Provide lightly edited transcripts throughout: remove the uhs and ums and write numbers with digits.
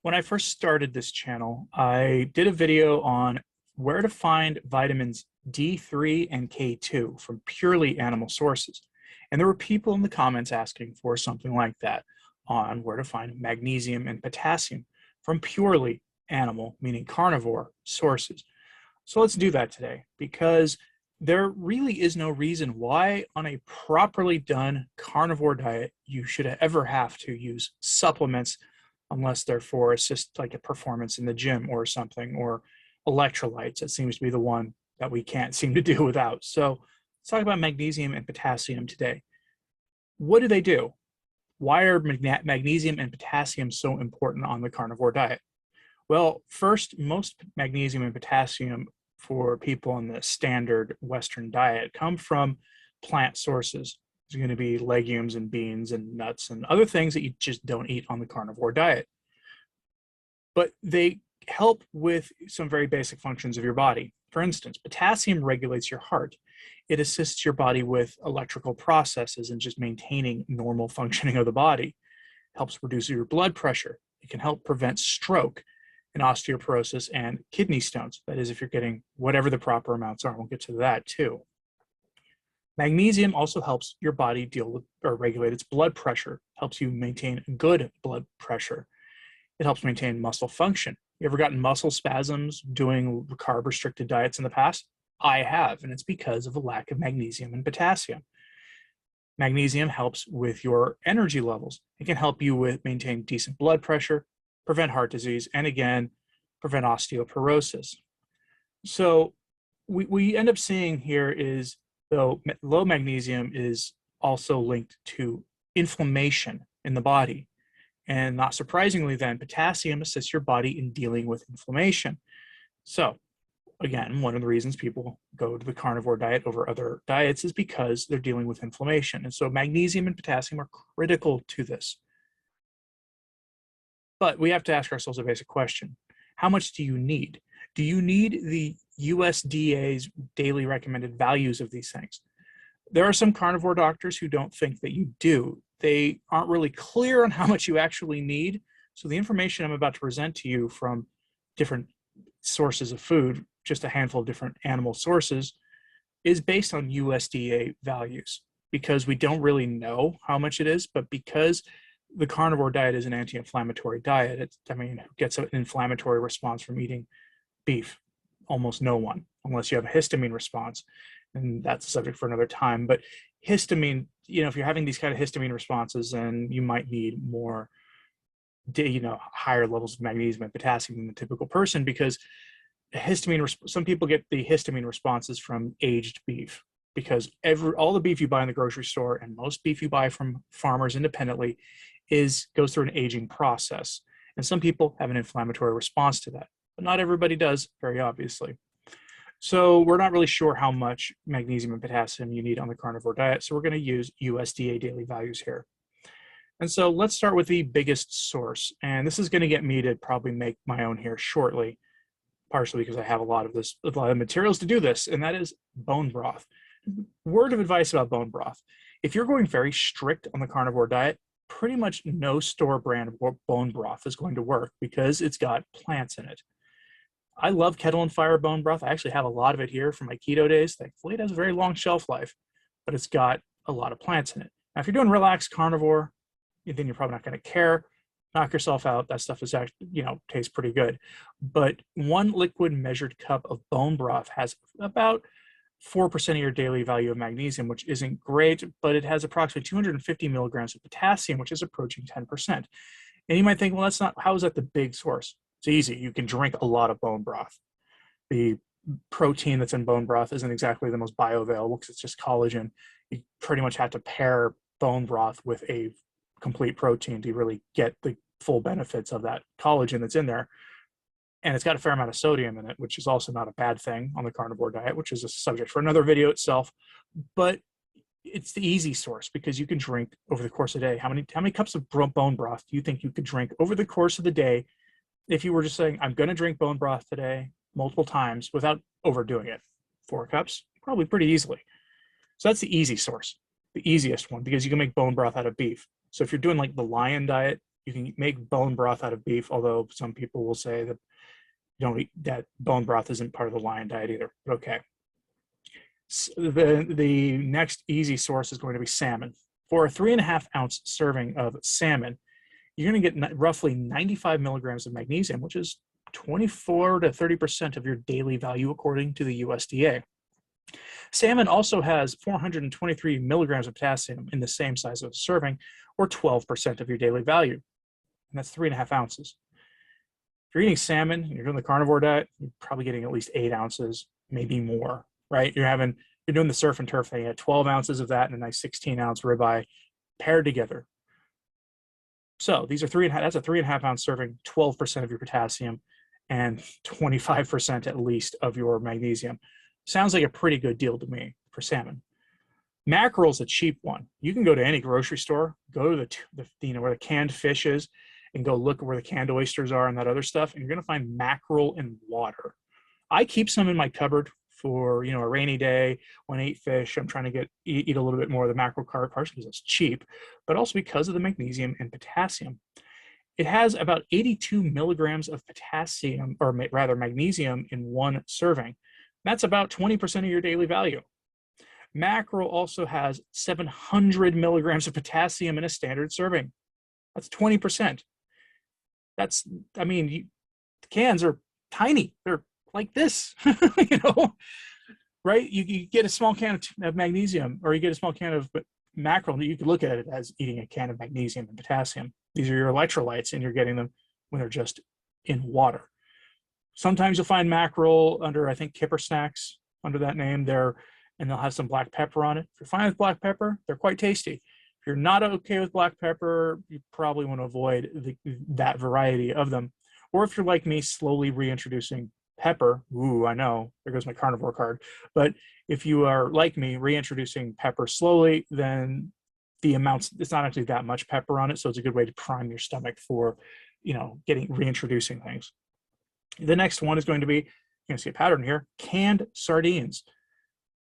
When I first started this channel, I did a video on where to find vitamins D3 and K2 from purely animal sources. And there were people in the comments asking for something like that on where to find magnesium and potassium from purely animal, meaning carnivore sources. So let's do that today because there really is no reason why on a properly done carnivore diet you should ever have to use supplements unless they're for assist like a performance in the gym or something, or electrolytes. That seems to be the one that we can't seem to do without. So let's talk about magnesium and potassium today. What do they do? Why are magnesium and potassium so important on the carnivore diet? Well, first, most magnesium and potassium for people on the standard Western diet come from plant sources. There's going to be legumes and beans and nuts and other things that you just don't eat on the carnivore diet. But they help with some very basic functions of your body. For instance, potassium regulates your heart. It assists your body with electrical processes and just maintaining normal functioning of the body. It helps reduce your blood pressure. It can help prevent stroke and osteoporosis and kidney stones. That is, if you're getting whatever the proper amounts are. We'll get to that too. Magnesium also helps your body deal with or regulate its blood pressure, helps you maintain good blood pressure. It helps maintain muscle function. You ever gotten muscle spasms doing carb-restricted diets in the past? I have, and it's because of a lack of magnesium and potassium. Magnesium helps with your energy levels. It can help you with maintain decent blood pressure, prevent heart disease, and again, prevent osteoporosis. So we end up seeing here is, though low magnesium is also linked to inflammation in the body. And not surprisingly then, potassium assists your body in dealing with inflammation. So again, one of the reasons people go to the carnivore diet over other diets is because they're dealing with inflammation. And so magnesium and potassium are critical to this. But we have to ask ourselves a basic question. How much do you need? Do you need the USDA's daily recommended values of these things? There are some carnivore doctors who don't think that you do. They aren't really clear on how much you actually need. So the information I'm about to present to you from different sources of food, just a handful of different animal sources, is based on USDA values because we don't really know how much it is, but because the carnivore diet is an anti-inflammatory diet, who gets an inflammatory response from eating beef? Almost no one, unless you have a histamine response. And that's a subject for another time. But histamine, if you're having these kind of histamine responses, then you might need more, higher levels of magnesium and potassium than the typical person, because some people get the histamine responses from aged beef, because all the beef you buy in the grocery store and most beef you buy from farmers independently goes through an aging process. And some people have an inflammatory response to that, but not everybody does, very obviously. So we're not really sure how much magnesium and potassium you need on the carnivore diet. So we're going to use USDA daily values here. And so let's start with the biggest source. And this is going to get me to probably make my own here shortly, partially because I have a lot of materials to do this, and that is bone broth. Word of advice about bone broth. If you're going very strict on the carnivore diet, pretty much no store brand bone broth is going to work because it's got plants in it. I love Kettle and Fire bone broth. I actually have a lot of it here from my keto days. Thankfully, it has a very long shelf life, but it's got a lot of plants in it. Now, if you're doing relaxed carnivore, then you're probably not going to care. Knock yourself out. That stuff is actually, tastes pretty good. But one liquid measured cup of bone broth has about 4% of your daily value of magnesium, which isn't great, but it has approximately 250 milligrams of potassium, which is approaching 10%. And you might think, well, how is that the big source? It's easy. You can drink a lot of bone broth. The protein that's in bone broth isn't exactly the most bioavailable because it's just collagen. You pretty much have to pair bone broth with a complete protein to really get the full benefits of that collagen that's in there. And it's got a fair amount of sodium in it, which is also not a bad thing on the carnivore diet, which is a subject for another video itself. But it's the easy source because you can drink over the course of the day. How many cups of bone broth do you think you could drink over the course of the day if you were just saying, I'm going to drink bone broth today multiple times without overdoing it? 4 cups? Probably pretty easily. So that's the easy source, the easiest one, because you can make bone broth out of beef. So if you're doing like the lion diet, You can make bone broth out of beef, although some people will say that you don't eat, that bone broth isn't part of the lion diet either. But okay. The next easy source is going to be salmon. For a 3.5-ounce serving of salmon, you're going to get roughly 95 milligrams of magnesium, which is 24 to 30% of your daily value according to the USDA. Salmon also has 423 milligrams of potassium in the same size of a serving, or 12% of your daily value. And that's 3.5 ounces. If you're eating salmon and you're doing the carnivore diet, you're probably getting at least 8 ounces, maybe more, right? You're doing the surf and turf thing at 12 ounces of that and a nice 16-ounce ribeye paired together. So these are that's a 3.5-ounce serving, 12% of your potassium and 25% at least of your magnesium. Sounds like a pretty good deal to me for salmon. Mackerel's a cheap one. You can go to any grocery store, go to where the canned fish is, and go look where the canned oysters are and that other stuff, and you're going to find mackerel in water. I keep some in my cupboard for a rainy day when I eat fish. I'm trying to eat a little bit more of the mackerel carp, partially because it's cheap, but also because of the magnesium and potassium. It has about 82 milligrams of potassium, or rather magnesium, in one serving. That's about 20% of your daily value. Mackerel also has 700 milligrams of potassium in a standard serving. That's 20%. The cans are tiny. They're like this, right? You get a small can of magnesium, or you get a small can of mackerel. You could look at it as eating a can of magnesium and potassium. These are your electrolytes, and you're getting them when they're just in water. Sometimes you'll find mackerel under, I think, Kipper Snacks, under that name there, and they'll have some black pepper on it. If you're fine with black pepper, they're quite tasty. If you're not okay with black pepper, you probably want to avoid that variety of them. Or if you're like me, slowly reintroducing pepper. Ooh, I know, there goes my carnivore card. But if you are like me, reintroducing pepper slowly, then the amounts, it's not actually that much pepper on it, so it's a good way to prime your stomach for, reintroducing things. The next one is going to be, you're going to see a pattern here, canned sardines,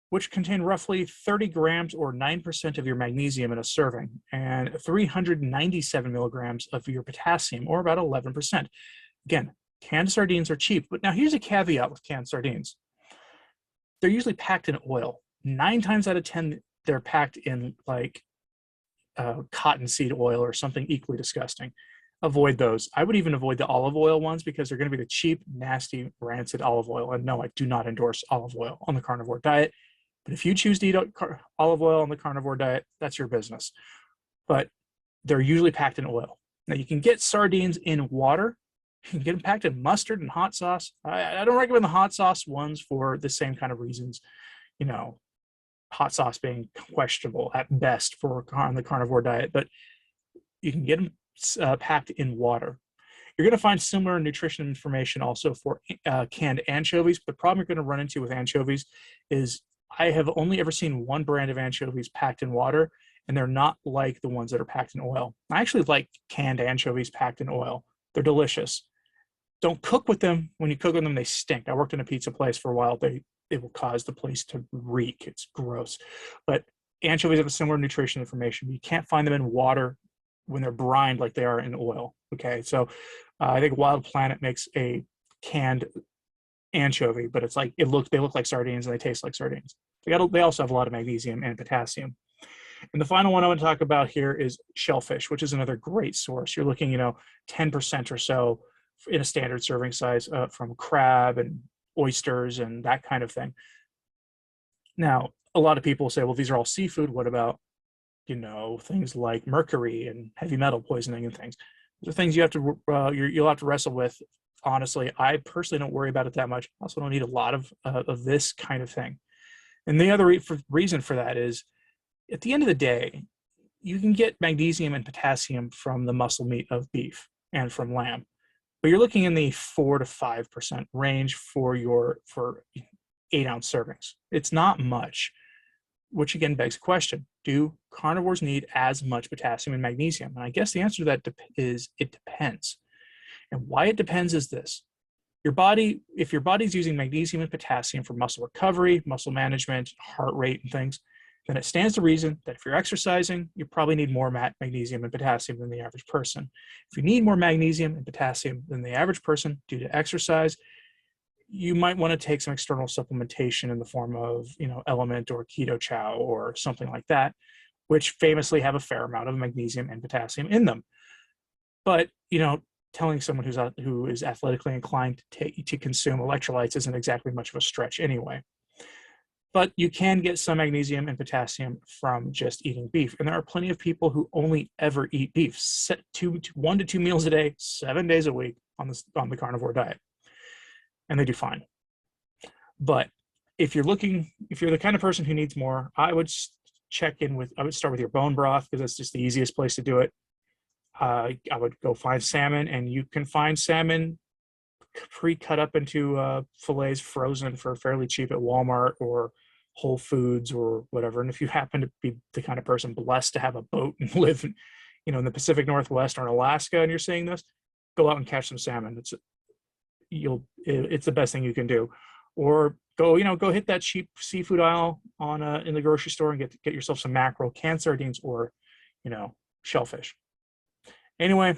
which contain roughly 30 grams or 9% of your magnesium in a serving, and 397 milligrams of your potassium, or about 11%. Again, canned sardines are cheap, but now here's a caveat with canned sardines. They're usually packed in oil. 9 times out of 10, they're packed in cottonseed oil or something equally disgusting. Avoid those. I would even avoid the olive oil ones because they're going to be the cheap, nasty, rancid olive oil. And no, I do not endorse olive oil on the carnivore diet. But if you choose to eat olive oil on the carnivore diet, that's your business. But they're usually packed in oil. Now, you can get sardines in water. You can get them packed in mustard and hot sauce. I don't recommend the hot sauce ones for the same kind of reasons. Hot sauce being questionable at best on the carnivore diet. But you can get them packed in water. You're going to find similar nutrition information also for canned anchovies. The problem you're going to run into with anchovies is I have only ever seen one brand of anchovies packed in water, and they're not like the ones that are packed in oil. I actually like canned anchovies packed in oil. They're delicious. Don't cook with them. When you cook with them, they stink. I worked in a pizza place for a while. They will cause the place to reek. It's gross. But anchovies have a similar nutrition information. You can't find them in water when they're brined like they are in oil. Okay, so I think Wild Planet makes a canned anchovy, but it's like they look like sardines and they taste like sardines. They also have a lot of magnesium and potassium. And the final one I want to talk about here is shellfish, which is another great source. You're looking, 10% or so in a standard serving size from crab and oysters and that kind of thing. Now, a lot of people say, well, these are all seafood. What about, things like mercury and heavy metal poisoning and things? Those are things you'll have to wrestle with. Honestly, I personally don't worry about it that much. I also don't eat a lot of this kind of thing. And the other reason for that is, at the end of the day, you can get magnesium and potassium from the muscle meat of beef and from lamb, but you're looking in the 4 to 5% range for 8-ounce servings. It's not much, which again begs the question: do carnivores need as much potassium and magnesium? And I guess the answer to that is it depends. And why it depends is this: if your body's using magnesium and potassium for muscle recovery, muscle management, heart rate, and things, then it stands to reason that if you're exercising, you probably need more magnesium and potassium than the average person. If you need more magnesium and potassium than the average person due to exercise, you might want to take some external supplementation in the form of, Element or Keto Chow or something like that, which famously have a fair amount of magnesium and potassium in them. But, telling someone who is athletically inclined to consume electrolytes isn't exactly much of a stretch anyway. But you can get some magnesium and potassium from just eating beef. And there are plenty of people who only ever eat beef, 1 to 2 meals a day, 7 days a week on the carnivore diet. And they do fine. But if you're the kind of person who needs more, I would start with your bone broth, because that's just the easiest place to do it. I would go find salmon, and you can find salmon pre-cut up into fillets frozen for fairly cheap at Walmart or Whole Foods or whatever. And if you happen to be the kind of person blessed to have a boat and live in the Pacific Northwest or in Alaska, and you're seeing this, go out and catch some salmon. It's the best thing you can do. Or go hit that cheap seafood aisle in the grocery store and get yourself some mackerel, canned sardines, or shellfish. Anyway,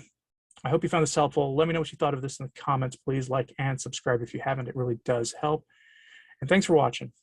I hope you found this helpful. Let me know what you thought of this in the comments. Please like and subscribe if you haven't. It really does help. And thanks for watching.